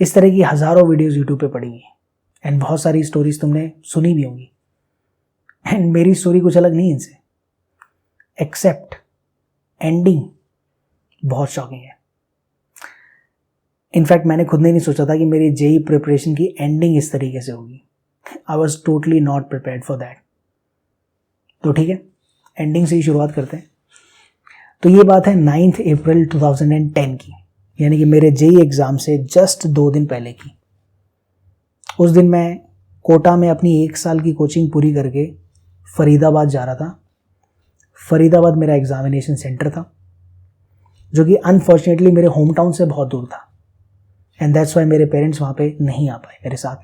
इस तरह की हज़ारों वीडियोस यूट्यूब पे पड़ी हैं एंड बहुत सारी स्टोरीज तुमने सुनी भी होंगी। एंड मेरी स्टोरी कुछ अलग नहीं है इनसे, एक्सेप्ट एंडिंग बहुत शॉकिंग है। इनफैक्ट मैंने खुद ने नहीं सोचा था कि मेरी जेई प्रिपरेशन की एंडिंग इस तरीके से होगी। I was totally not prepared for that. तो ठीक है, एंडिंग से ही शुरुआत करते हैं। तो ये बात है 9 अप्रैल 2010 की, यानी कि मेरे जेई एग्ज़ाम से जस्ट 2 दिन पहले की। उस दिन मैं कोटा में अपनी 1 साल की कोचिंग पूरी करके फरीदाबाद जा रहा था। फरीदाबाद मेरा एग्जामिनेशन सेंटर था, जो कि अनफॉर्चुनेटली मेरे होम टाउन से बहुत दूर था एंड दैट्स वाई मेरे पेरेंट्स वहाँ पे नहीं आ पाए मेरे साथ।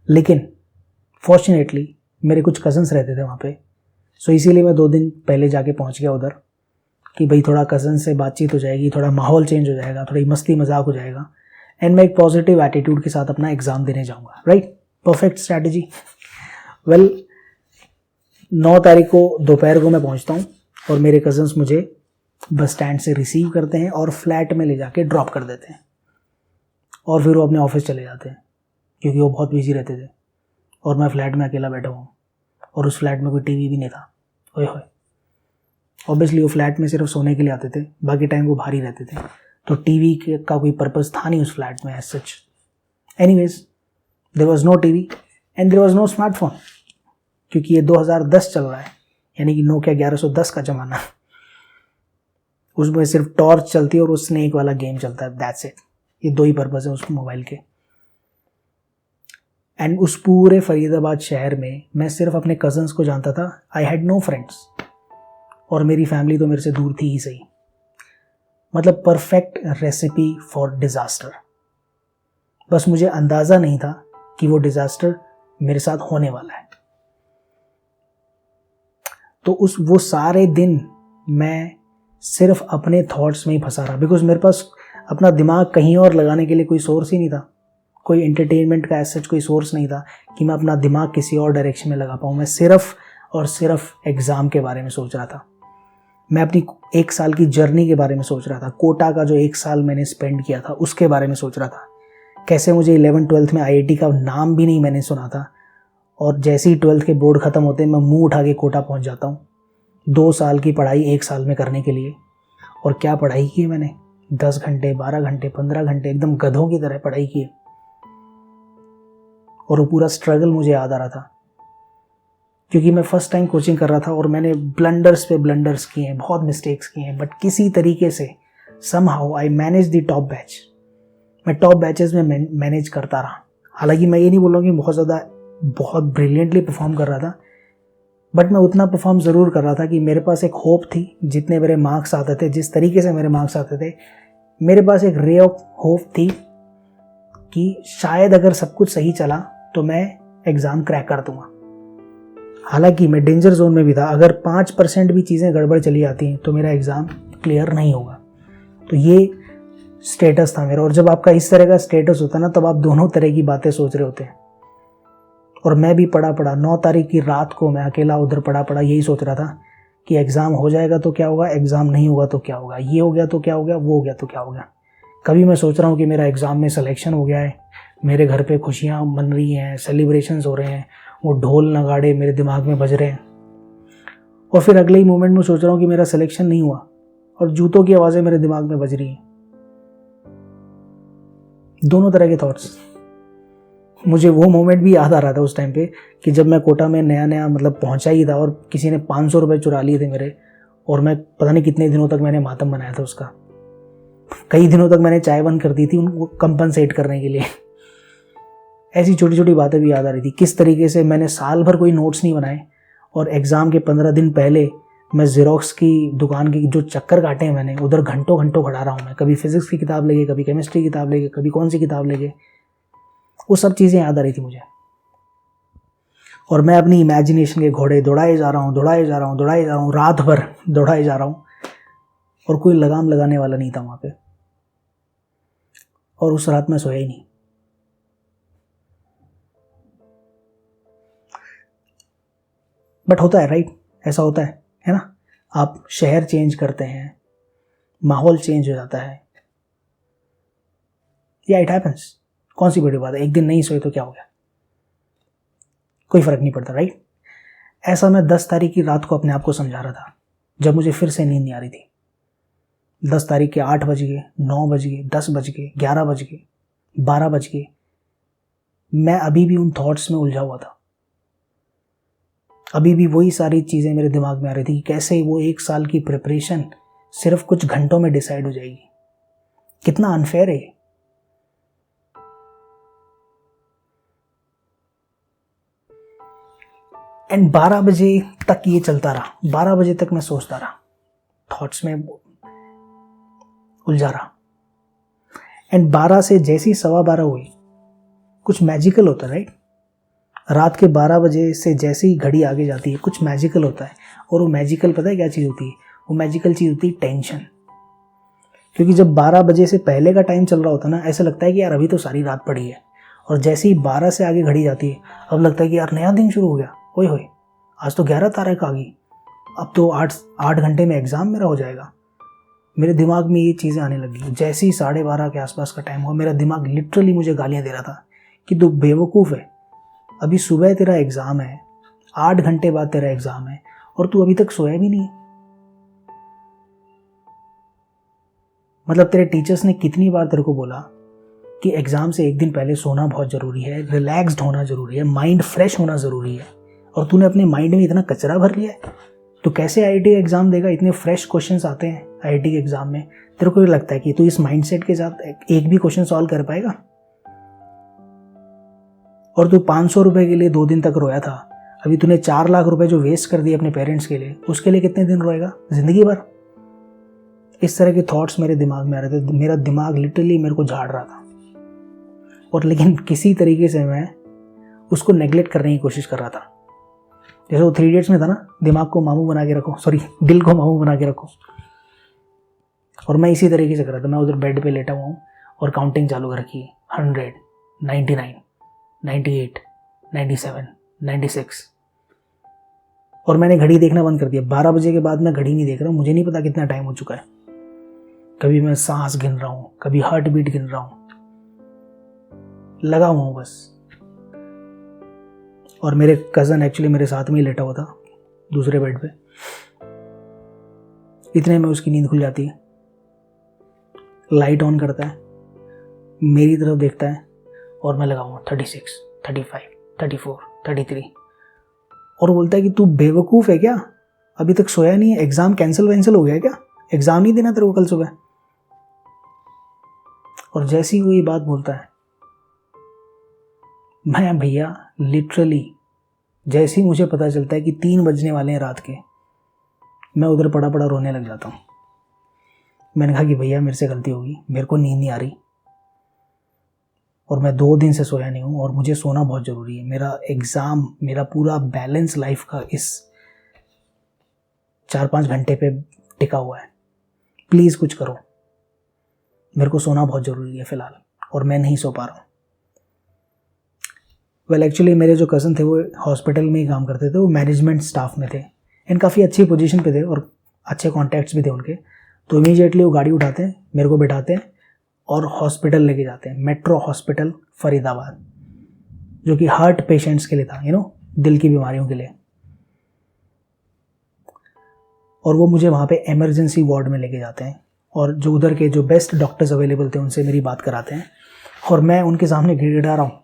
लेकिन फॉर्चुनेटली मेरे कुछ कज़न्स रहते थे वहाँ पे, सो इसीलिए मैं 2 दिन पहले जाके पहुँच गया उधर कि भाई थोड़ा कज़न से बातचीत हो जाएगी, थोड़ा माहौल चेंज हो जाएगा, थोड़ी मस्ती मजाक हो जाएगा एंड मैं एक पॉजिटिव एटीट्यूड के साथ अपना एग्ज़ाम देने जाऊँगा। Right, perfect strategy. वेल 9 तारीख को दोपहर को मैं पहुँचता हूँ और मेरे कज़न्स मुझे बस स्टैंड से रिसीव करते हैं और फ्लैट में ले जाके ड्रॉप कर देते हैं और फिर वो अपने ऑफिस चले जाते हैं क्योंकि वो बहुत बिजी रहते थे और मैं फ्लैट में अकेला बैठा हूँ और उस फ्लैट में कोई टीवी भी नहीं था। ओए होए, ऑब्वियसली वो फ्लैट में सिर्फ सोने के लिए आते थे, बाकी टाइम वो बाहर ही रहते थे, तो टीवी का कोई पर्पज़ था नहीं उस फ्लैट में as such. Anyways, there was no TV and there was no smartphone, क्योंकि ये 2010 चल रहा है, यानी कि नोकिया 1110 का ज़माना। उसमें सिर्फ टॉर्च चलती है और वो स्नेक वाला गेम चलता है, दैट्स इट। ये 2 ही पर्पज़ है उस मोबाइल के। एंड उस पूरे फरीदाबाद शहर में मैं सिर्फ अपने कज़न्स को जानता था। आई हैड नो फ्रेंड्स और मेरी फैमिली तो मेरे से दूर थी ही सही। मतलब परफेक्ट रेसिपी फॉर डिज़ास्टर। बस मुझे अंदाज़ा नहीं था कि वो डिज़ास्टर मेरे साथ होने वाला है। तो वो सारे दिन मैं सिर्फ अपने थॉट्स में ही फंसा रहा, बिकॉज मेरे पास अपना दिमाग कहीं और लगाने के लिए कोई सोर्स ही नहीं था, कोई एंटरटेनमेंट का ऐसा कोई सोर्स नहीं था कि मैं अपना दिमाग किसी और डायरेक्शन में लगा पाऊँ। मैं सिर्फ और सिर्फ एग्ज़ाम के बारे में सोच रहा था। मैं अपनी 1 साल की जर्नी के बारे में सोच रहा था। कोटा का जो 1 साल मैंने स्पेंड किया था उसके बारे में सोच रहा था। कैसे मुझे 11th-12th में IIT का नाम भी नहीं मैंने सुना था और जैसे ही 12th के बोर्ड ख़त्म होते हैं मैं मुंह उठा के कोटा पहुंच जाता हूँ 2 साल की पढ़ाई 1 साल में करने के लिए। और क्या पढ़ाई की है मैंने, 10 घंटे 12 घंटे 15 घंटे एकदम गधों की तरह पढ़ाई की है। और वो पूरा स्ट्रगल मुझे याद आ रहा था क्योंकि मैं फर्स्ट टाइम कोचिंग कर रहा था और मैंने ब्लंडर्स पे ब्लंडर्स किए हैं, बहुत मिस्टेक्स किए हैं, बट किसी तरीके से somehow I manage the top batch. मैं टॉप बैचेस में मैनेज करता रहा। हालांकि मैं ये नहीं बोल रहा हूँ कि बहुत ब्रिलियंटली परफॉर्म कर रहा था, बट मैं उतना परफॉर्म ज़रूर कर रहा था कि मेरे पास एक होप थी। जितने मेरे मार्क्स आते थे, जिस तरीके से मेरे मार्क्स आते थे, मेरे पास एक रे ऑफ होप थी कि शायद अगर सब कुछ सही चला तो मैं एग्ज़ाम क्रैक कर दूंगा। हालांकि मैं डेंजर जोन में भी था। अगर 5% भी चीज़ें गड़बड़ चली जाती हैं तो मेरा एग्ज़ाम क्लियर नहीं होगा। तो ये स्टेटस था मेरा। और जब आपका इस तरह का स्टेटस होता है ना, तब आप दोनों तरह की बातें सोच रहे होते हैं। और मैं भी पढ़ा 9 तारीख की रात को मैं अकेला उधर पढ़ा यही सोच रहा था कि एग्ज़ाम हो जाएगा तो क्या होगा, एग्ज़ाम नहीं होगा तो क्या होगा, ये हो गया तो क्या हो गया, वो हो गया तो क्या हो गया। कभी मैं सोच रहा हूँ कि मेरा एग्ज़ाम में सिलेक्शन हो गया है, मेरे घर पे खुशियाँ मन रही हैं, सेलिब्रेशंस हो रहे हैं, वो ढोल नगाड़े मेरे दिमाग में बज रहे हैं। और फिर अगले ही मोमेंट में सोच रहा हूँ कि मेरा सिलेक्शन नहीं हुआ और जूतों की आवाज़ें मेरे दिमाग में बज रही हैं। दोनों तरह के थॉट्स। मुझे वो मोमेंट भी याद आ रहा था उस टाइम पे कि जब मैं कोटा में नया मतलब पहुंचा ही था और किसी ने 500 रुपये चुरा लिए थे मेरे, और मैं पता नहीं कितने दिनों तक मैंने मातम बनाया था उसका। कई दिनों तक मैंने चाय बंद कर दी थी उनको कंपनसेट करने के लिए। ऐसी छोटी छोटी बातें भी याद आ रही थी। किस तरीके से मैंने साल भर कोई नोट्स नहीं बनाए और एग्ज़ाम के 15 दिन पहले मैं ज़ेरोक्स की दुकान की जो चक्कर काटे हैं मैंने, उधर घंटों घंटों खड़ा रहा हूँ मैं। कभी फिजिक्स की किताब लेके, कभी केमिस्ट्री की किताब लेके, कभी कौन सी किताब लेके। वो सब चीज़ें याद आ रही थी मुझे। और मैं अपनी इमेजिनेशन के घोड़े दौड़ाए जा रहा हूँ, रात भर दौड़ाए जा रहा हूँ और कोई लगाम लगाने वाला नहीं था वहाँ पे। और उस रात मैं सोया ही नहीं। बट होता है, राइट, ऐसा होता है ना। आप शहर चेंज करते हैं, माहौल चेंज हो जाता है, या इट हैपन्स, कौन सी बड़ी बात है, एक दिन नहीं सोए तो क्या हो गया, कोई फर्क नहीं पड़ता, राइट। ऐसा मैं 10 तारीख की रात को अपने आप को समझा रहा था, जब मुझे फिर से नींद नहीं आ रही थी। 10 तारीख के 8 बज गए, 9 बज गए, 10 बज गए, 11 बज गए, 12 बज गए, मैं अभी भी उन थॉट्स में उलझा हुआ था। अभी भी वही सारी चीज़ें मेरे दिमाग में आ रही थी कि कैसे वो 1 साल की प्रिपरेशन सिर्फ कुछ घंटों में डिसाइड हो जाएगी। कितना अनफेयर है। एंड 12 बजे तक ये चलता रहा, 12 बजे तक मैं सोचता रहा, थॉट्स में उलझा रहा। एंड 12 से जैसी 12:15 हुई, कुछ मैजिकल होता है, राइट। रात के 12 बजे से जैसे ही घड़ी आगे जाती है कुछ मैजिकल होता है। और वो मैजिकल पता है क्या चीज़ होती है? वो मैजिकल चीज़ होती है टेंशन। क्योंकि जब 12 बजे से पहले का टाइम चल रहा होता है ना, ऐसा लगता है कि यार अभी तो सारी रात पड़ी है। और जैसे ही 12 से आगे घड़ी जाती है, अब लगता है कि यार नया दिन शुरू हो गया, ओए होए आज तो 11 तारीख आ गई, अब तो 8 घंटे में एग्ज़ाम मेरा हो जाएगा। मेरे दिमाग में ये चीज़ें आने लगी। जैसे ही 12:30 के आसपास का टाइम हुआ, मेरा दिमाग लिटरली मुझे गालियाँ दे रहा था कि तू बेवकूफ़ है, अभी सुबह तेरा एग्ज़ाम है, 8 घंटे बाद तेरा एग्ज़ाम है और तू अभी तक सोया भी नहीं। मतलब तेरे टीचर्स ने कितनी बार तेरे को बोला कि एग्ज़ाम से एक दिन पहले सोना बहुत ज़रूरी है, रिलैक्स्ड होना ज़रूरी है, माइंड फ्रेश होना ज़रूरी है, और तूने अपने माइंड में इतना कचरा भर लिया है। तो कैसे आईआईटी एग्ज़ाम देगा? इतने फ्रेश क्वेश्चंस आते हैं आईआईटी के एग्ज़ाम में। तेरे को ये लगता है कि तू इस माइंडसेट के साथ एक भी क्वेश्चन सॉल्व कर पाएगा? और तू 500 रुपये के लिए 2 दिन तक रोया था, अभी तूने 4 लाख रुपए जो वेस्ट कर दिए अपने पेरेंट्स के लिए, उसके लिए कितने दिन रोएगा? जिंदगी भर। इस तरह के थॉट्स मेरे दिमाग में आ रहे थे। मेरा दिमाग लिटरली मेरे को झाड़ रहा था, और लेकिन किसी तरीके से मैं उसको नेग्लेक्ट करने की कोशिश कर रहा था। जैसे वो 3 इडियट्स में था ना, दिमाग को मामू बना के रखो, सॉरी दिल को मामू बना के रखो। और मैं इसी तरीके से कर रहा था। मैं उधर बेड पे लेटा हुआ हूँ और काउंटिंग चालू कर रखी, 100, 99, 98, 97, 96। और मैंने घड़ी देखना बंद कर दिया। 12 बजे के बाद मैं घड़ी नहीं देख रहा हूँ, मुझे नहीं पता कितना टाइम हो चुका है। कभी मैं सांस गिन रहा हूँ, कभी हार्ट बीट गिन रहा हूँ, लगा हुआ हूँ बस। और मेरे कज़न एक्चुअली मेरे साथ में ही लेटा हुआ था दूसरे बेड पे। इतने में उसकी नींद खुल जाती है, लाइट ऑन करता है, मेरी तरफ देखता है, और मैं लगा हुआ 36, 35, 34, 33। और बोलता है कि तू बेवकूफ़ है क्या, अभी तक सोया नहीं है, एग्ज़ाम कैंसिल हो गया क्या, एग्ज़ाम नहीं देना तेरे को कल सुबह। और जैसी वो ये बात बोलता है, मैं भैया लिटरली जैसे ही मुझे पता चलता है कि 3 बजने वाले हैं रात के, मैं उधर पड़ा पड़ा रोने लग जाता हूँ। मैंने कहा कि भैया मेरे से गलती होगी, मेरे को नींद नहीं आ रही, और मैं 2 दिन से सोया नहीं हूँ, और मुझे सोना बहुत ज़रूरी है। मेरा एग्ज़ाम, मेरा पूरा बैलेंस लाइफ का इस 4-5 घंटे पे टिका हुआ है। प्लीज़ कुछ करो, मेरे को सोना बहुत ज़रूरी है फ़िलहाल, और मैं नहीं सो पा रहा हूँ। एक्चुअली मेरे जो कज़न थे वो हॉस्पिटल में ही काम करते थे, वो मैनेजमेंट स्टाफ में थे, एंड काफ़ी अच्छी पोजीशन पे थे और अच्छे कॉन्टैक्ट्स भी थे उनके। तो इमीडिएटली वो गाड़ी उठाते हैं, मेरे को बिठाते हैं और हॉस्पिटल लेके जाते हैं, मेट्रो हॉस्पिटल फरीदाबाद, जो कि हार्ट पेशेंट्स के लिए था, दिल की बीमारियों के लिए। और वो मुझे वहाँ पे इमरजेंसी वार्ड में लेके जाते हैं, और जो उधर के जो बेस्ट डॉक्टर्स अवेलेबल थे उनसे मेरी बात कराते हैं। और मैं उनके सामने गिड़गिड़ा रहा हूँ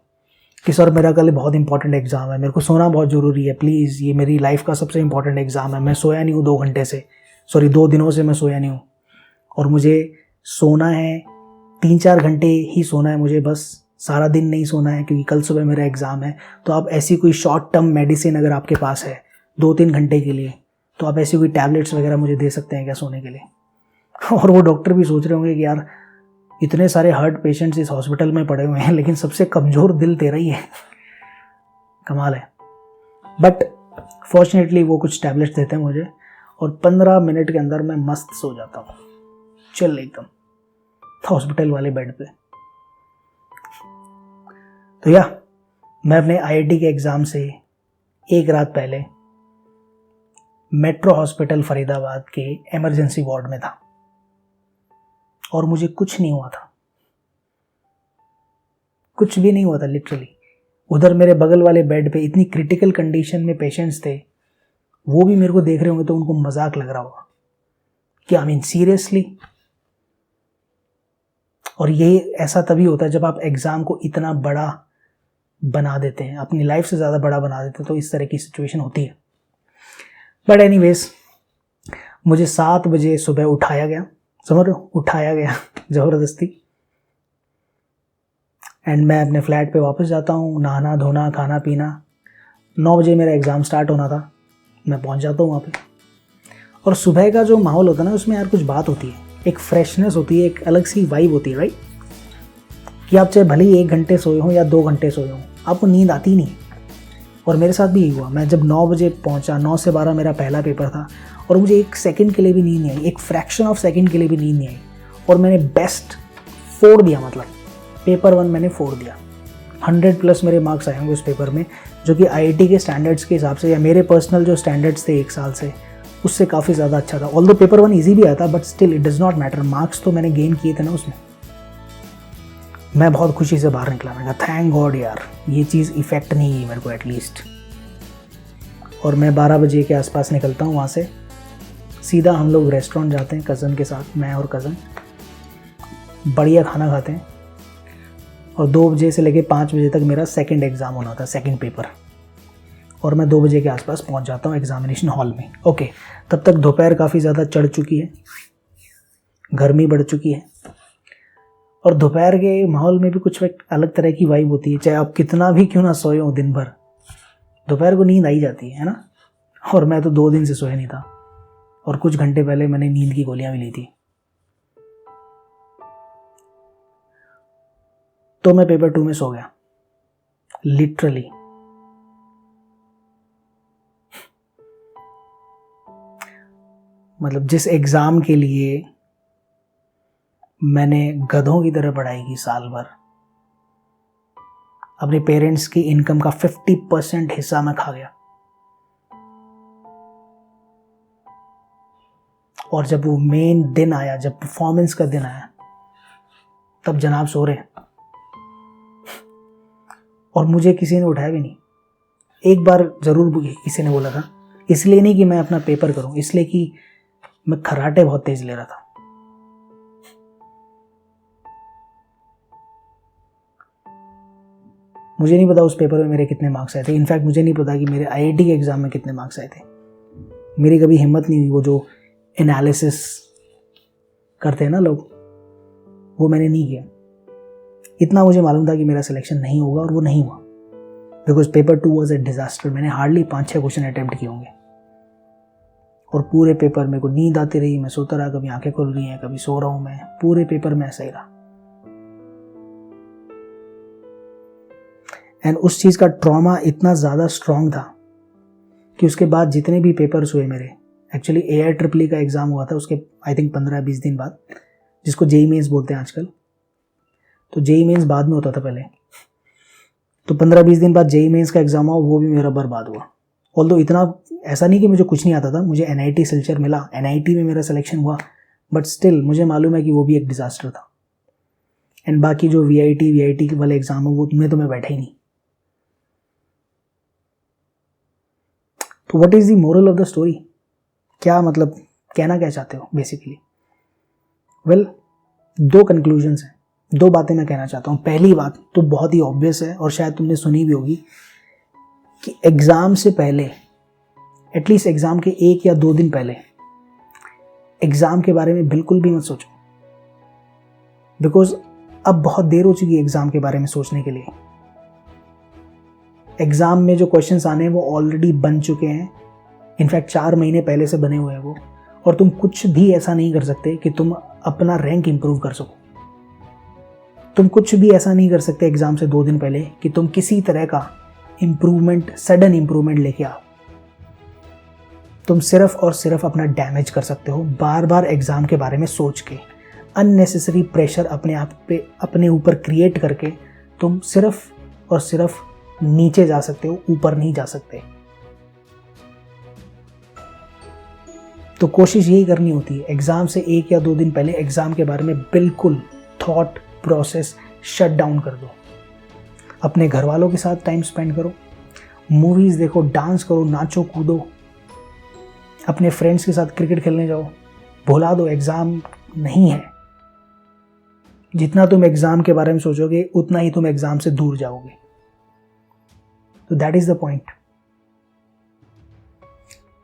कि सर मेरा कल बहुत इंपॉर्टेंट एग्ज़ाम है, मेरे को सोना बहुत ज़रूरी है, प्लीज़, ये मेरी लाइफ का सबसे इंपॉर्टेंट एग्ज़ाम है, मैं सोया नहीं हूँ 2 दिनों से मैं सोया नहीं हूँ, और मुझे सोना है 3-4 घंटे ही सोना है मुझे, बस सारा दिन नहीं सोना है, क्योंकि कल सुबह मेरा एग्ज़ाम है। तो आप ऐसी कोई शॉर्ट टर्म मेडिसिन अगर आपके पास है 2-3 घंटे के लिए, तो आप ऐसी कोई टैबलेट्स वगैरह मुझे दे सकते हैं क्या सोने के लिए। और वो डॉक्टर भी सोच रहे होंगे कि यार इतने सारे हार्ट पेशेंट्स इस हॉस्पिटल में पड़े हुए हैं, लेकिन सबसे कमज़ोर दिल तेरा ही है, कमाल है। बट फॉर्चुनेटली वो कुछ टैबलेट्स देते हैं मुझे, और 15 मिनट के अंदर मैं मस्त सो जाता हूँ, चिल एकदम, हॉस्पिटल वाले बेड पे। तो मैं अपने आईआईटी के एग्ज़ाम से 1 रात पहले मेट्रो हॉस्पिटल फरीदाबाद के इमरजेंसी वार्ड में था, और मुझे कुछ नहीं हुआ था। कुछ भी नहीं हुआ था लिटरली। उधर मेरे बगल वाले बेड पे इतनी क्रिटिकल कंडीशन में पेशेंट्स थे, वो भी मेरे को देख रहे होंगे तो उनको मजाक लग रहा होगा कि आई मीन सीरियसली। और ये ऐसा तभी होता है जब आप एग्ज़ाम को इतना बड़ा बना देते हैं, अपनी लाइफ से ज़्यादा बड़ा बना देते हैं, तो इस तरह की सिचुएशन होती है। बट एनीवेज, मुझे 7 बजे सुबह उठाया गया, समझ रहे हो, उठाया गया ज़बरदस्ती। एंड मैं अपने फ्लैट पे वापस जाता हूँ, नहाना धोना खाना पीना। 9 बजे मेरा एग्ज़ाम स्टार्ट होना था, मैं पहुँच जाता हूँ वहाँ पे। और सुबह का जो माहौल होता है ना, उसमें यार कुछ बात होती है, एक फ्रेशनेस होती है, एक अलग सी वाइब होती है, राइट। कि आप चाहे भले ही 1 घंटे सोए हों या 2 घंटे सोए हों, आपको नींद आती नहीं। और मेरे साथ भी यही हुआ। मैं जब 9 बजे पहुंचा, 9 से 12 मेरा पहला पेपर था, और मुझे 1 सेकंड के लिए भी नींद नहीं आई, एक फ्रैक्शन ऑफ सेकंड के लिए भी नींद नहीं आई। और मैंने बेस्ट फोड़ दिया, मतलब पेपर 1 मैंने फोड़ दिया। 100+ मेरे मार्क्स आए होंगे उस पेपर में, जो कि IIT के स्टैंडर्ड्स के हिसाब से या मेरे पर्सनल जो स्टैंडर्ड्स थे 1 साल से, उससे काफ़ी ज़्यादा अच्छा था। ऑल्दो पेपर 1 ईजी भी आया था, but still it does not matter, marks तो मैंने गेन किए थे ना उसमें। मैं बहुत खुशी से बाहर निकला, मैंने कहा थैंक गॉड यार, ये चीज़ इफ़ेक्ट नहीं हुई मेरे को एटलीस्ट। और मैं 12 बजे के आसपास निकलता हूँ वहाँ से, सीधा हम लोग रेस्टोरेंट जाते हैं कज़न के साथ, मैं और कज़न बढ़िया खाना खाते हैं। और 2 बजे से लेके 5 बजे तक मेरा सेकंड एग्ज़ाम होना था, सेकंड पेपर। और मैं 2 बजे के आसपास पहुँच जाता हूँ एग्ज़ामिनेशन हॉल में। ओके, तब तक दोपहर काफ़ी ज़्यादा चढ़ चुकी है, गर्मी बढ़ चुकी है। और दोपहर के माहौल में भी कुछ एक अलग तरह की वाइब होती है, चाहे आप कितना भी क्यों ना सोए हो दिन भर, दोपहर को नींद आई जाती है ना। और मैं तो 2 दिन से सोया नहीं था, और कुछ घंटे पहले मैंने नींद की गोलियां भी ली थी। तो मैं पेपर 2 में सो गया लिटरली। मतलब जिस एग्ज़ाम के लिए मैंने गधों की तरह पढ़ाई की साल भर, अपने पेरेंट्स की इनकम का 50% हिस्सा मैं खा गया। और जब वो मेन दिन आया, जब परफॉर्मेंस का दिन आया, तब जनाब सो रहे, और मुझे किसी ने उठाया भी नहीं। एक बार ज़रूर किसी ने बोला था, इसलिए नहीं कि मैं अपना पेपर करूं, इसलिए कि मैं खर्राटे बहुत तेज ले रहा था। मुझे नहीं पता उस पेपर में मेरे कितने मार्क्स आए थे। इनफैक्ट मुझे नहीं पता कि मेरे IIT के एग्ज़ाम में कितने मार्क्स आए थे। मेरी कभी हिम्मत नहीं हुई, वो जो एनालिसिस करते हैं ना लोग, वो मैंने नहीं किया। इतना मुझे मालूम था कि मेरा सिलेक्शन नहीं होगा, और वो नहीं हुआ, because paper 2 was a disaster. मैंने हार्डली 5-6 क्वेश्चन अटैम्प्ट किए होंगे, और पूरे पेपर मेरे को नींद आती रही, मैं सोता रहा, कभी आंखें खुल रही हैं, कभी सो रहा हूँ मैं, पूरे पेपर में ऐसा ही रहा। एंड उस चीज़ का ट्रॉमा इतना ज़्यादा स्ट्रॉन्ग था कि उसके बाद जितने भी पेपर्स हुए मेरे, एक्चुअली AIEEE का एग्ज़ाम हुआ था उसके आई थिंक 15-20 दिन बाद, जिसको JEE मेंस बोलते हैं आजकल। तो JEE मेंस बाद में होता था पहले, तो 15-20 दिन बाद JEE मेंस का एग्ज़ाम हुआ, वो भी मेरा बर्बाद हुआ। ऑल्दो इतना ऐसा नहीं कि मुझे कुछ नहीं आता था, मुझे NIT सिल्चर मिला, NIT में मेरा सिलेक्शन हुआ, बट स्टिल मुझे मालूम है कि वो भी एक डिज़ास्टर था। एंड बाकी जो VIT वाले एग्ज़ाम है, वो में तो मैं बैठा ही नहीं। तो what is the moral of the story? क्या मतलब कहना क्या चाहते हो बेसिकली? वेल, 2 कंक्लूजन्स हैं, 2 बातें मैं कहना चाहता हूँ। पहली बात तो बहुत ही ऑब्वियस है, और शायद तुमने सुनी भी होगी, कि एग्ज़ाम से पहले, एटलीस्ट एग्ज़ाम के 1 या 2 दिन पहले, एग्ज़ाम के बारे में बिल्कुल भी मत सोचो, बिकॉज अब बहुत देर हो चुकी है एग्ज़ाम के बारे में सोचने के लिए। एग्ज़ाम में जो क्वेश्चंस आने हैं वो ऑलरेडी बन चुके हैं, इनफैक्ट 4 महीने पहले से बने हुए हैं वो, और तुम कुछ भी ऐसा नहीं कर सकते कि तुम अपना रैंक इंप्रूव कर सको। तुम कुछ भी ऐसा नहीं कर सकते एग्ज़ाम से 2 दिन पहले कि तुम किसी तरह का इम्प्रूवमेंट, सडन इम्प्रूवमेंट लेके आओ। तुम सिर्फ और सिर्फ अपना डैमेज कर सकते हो बार बार एग्ज़ाम के बारे में सोच के, अननेसेसरी प्रेशर अपने आप पे, अपने ऊपर क्रिएट करके तुम सिर्फ और सिर्फ नीचे जा सकते हो, ऊपर नहीं जा सकते। तो कोशिश यही करनी होती है, एग्ज़ाम से 1 या 2 दिन पहले एग्ज़ाम के बारे में बिल्कुल थॉट प्रोसेस शट डाउन कर दो। अपने घर वालों के साथ टाइम स्पेंड करो, मूवीज़ देखो, डांस करो, नाचो कूदो, अपने फ्रेंड्स के साथ क्रिकेट खेलने जाओ। भुला दो एग्ज़ाम नहीं है। जितना तुम एग्ज़ाम के बारे में सोचोगे उतना ही तुम एग्ज़ाम से दूर जाओगे। तो दैट इज़ द पॉइंट।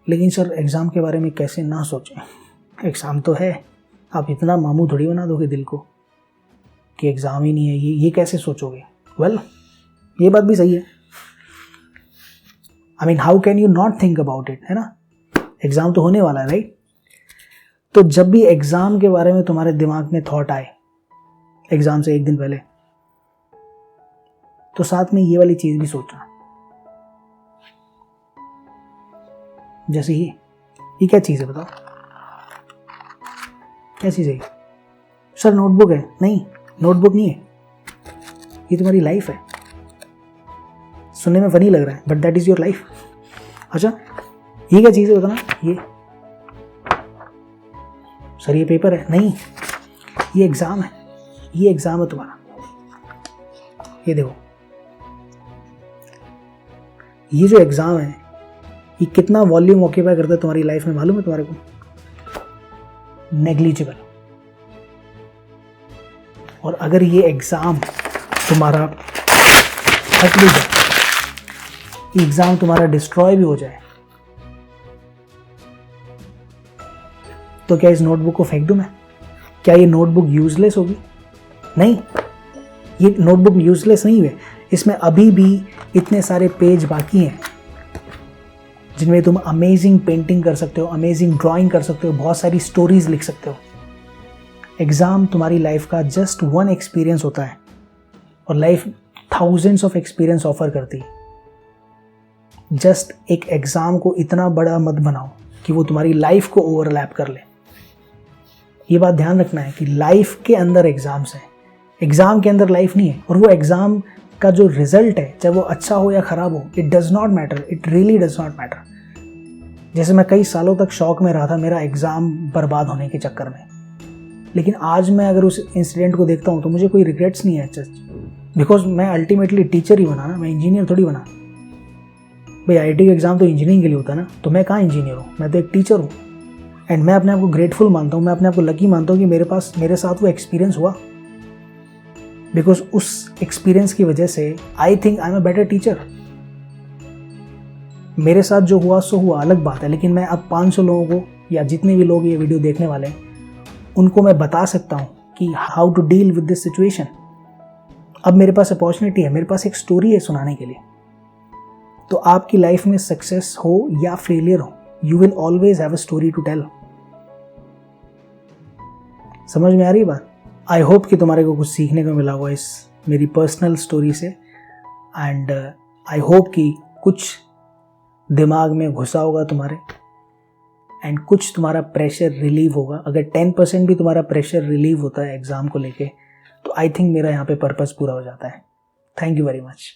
लेकिन सर एग्ज़ाम के बारे में कैसे ना सोचें, एग्ज़ाम तो है। आप इतना मामू थोड़ी बना दोगे दिल को कि एग्ज़ाम ही नहीं है, ये कैसे सोचोगे। वेल, ये बात भी सही है। I mean how can you not think about it, है ना। एग्ज़ाम तो होने वाला है, राइट। तो जब भी एग्ज़ाम के बारे में तुम्हारे दिमाग में थॉट आए एग्ज़ाम से एक दिन पहले, तो साथ में ये वाली चीज़ भी सोचना। जैसे ये क्या चीज़ है बताओ, क्या चीज़ है? सर नोटबुक है। नहीं, नोटबुक नहीं है, ये तुम्हारी लाइफ है। सुनने में फनी लग रहा है but that is your life. अच्छा, ये क्या चीज़ है बताना। ये सर ये पेपर है। नहीं, ये एग्ज़ाम है। ये एग्ज़ाम है तुम्हारा। ये देखो, ये जो एग्ज़ाम है ये कितना वॉल्यूम ऑक्यूपाई करता है तुम्हारी लाइफ में, मालूम है तुम्हारे को? नेग्लिजिबल। और अगर ये एग्ज़ाम तुम्हारा हट भी जाए, एग्ज़ाम तुम्हारा डिस्ट्रॉय भी हो जाए, तो क्या इस नोटबुक को फेंक दूं मैं? क्या ये नोटबुक यूजलेस होगी? नहीं, ये नोटबुक यूजलेस नहीं है। इसमें अभी भी इतने सारे पेज बाकी हैं जिनमें तुम अमेजिंग पेंटिंग कर सकते हो, अमेजिंग ड्राइंग कर सकते हो, बहुत सारी स्टोरीज लिख सकते हो। एग्ज़ाम तुम्हारी लाइफ का जस्ट वन एक्सपीरियंस होता है और life thousands of experience offer करती है। जस्ट एक एग्ज़ाम को इतना बड़ा मत बनाओ कि वो तुम्हारी लाइफ को ओवरलैप कर ले। ये बात ध्यान रखना है कि लाइफ के अंदर एग्ज़ाम्स हैं, एग्ज़ाम के अंदर लाइफ नहीं है। और वो एग्ज़ाम का जो रिजल्ट है, चाहे वो अच्छा हो या ख़राब हो, it does not matter, it really does not matter. जैसे मैं कई सालों तक शौक में रहा था मेरा एग्ज़ाम बर्बाद होने के चक्कर में, लेकिन आज मैं अगर उस इंसिडेंट को देखता हूँ तो मुझे कोई रिग्रेट्स नहीं है, बिकॉज मैं अल्टीमेटली टीचर ही बना ना, मैं इंजीनियर थोड़ी बना। भाई IIT का एग्ज़ाम तो इंजीनियरिंग के लिए होता है ना, तो मैं कहाँ इंजीनियर हूँ, मैं तो एक टीचर हूँ। एंड मैं अपने आप को ग्रेटफुल मानता हूँ, मैं अपने आप को लकी मानता हूँ कि मेरे साथ वो एक्सपीरियंस हुआ, बिकॉज उस एक्सपीरियंस की वजह से I think I am a better teacher. मेरे साथ जो हुआ सो हुआ, अलग बात है, लेकिन मैं अब 500 लोगों को या जितने भी लोग ये वीडियो देखने वाले हैं उनको मैं बता सकता हूँ कि how to deal with this situation. अब मेरे पास अपॉर्चुनिटी है, मेरे पास एक स्टोरी है सुनाने के लिए। तो आपकी लाइफ में सक्सेस हो या फेलियर हो, you will always have a story to tell. समझ में आ रही बात? आई होप कि तुम्हारे को कुछ सीखने को मिला हुआ इस मेरी पर्सनल स्टोरी से, एंड आई होप कि कुछ दिमाग में घुसा होगा तुम्हारे, एंड कुछ तुम्हारा प्रेशर रिलीव होगा। अगर 10% भी तुम्हारा प्रेशर रिलीव होता है एग्ज़ाम को लेके, तो आई थिंक मेरा यहाँ पे पर्पस पूरा हो जाता है। Thank you very much.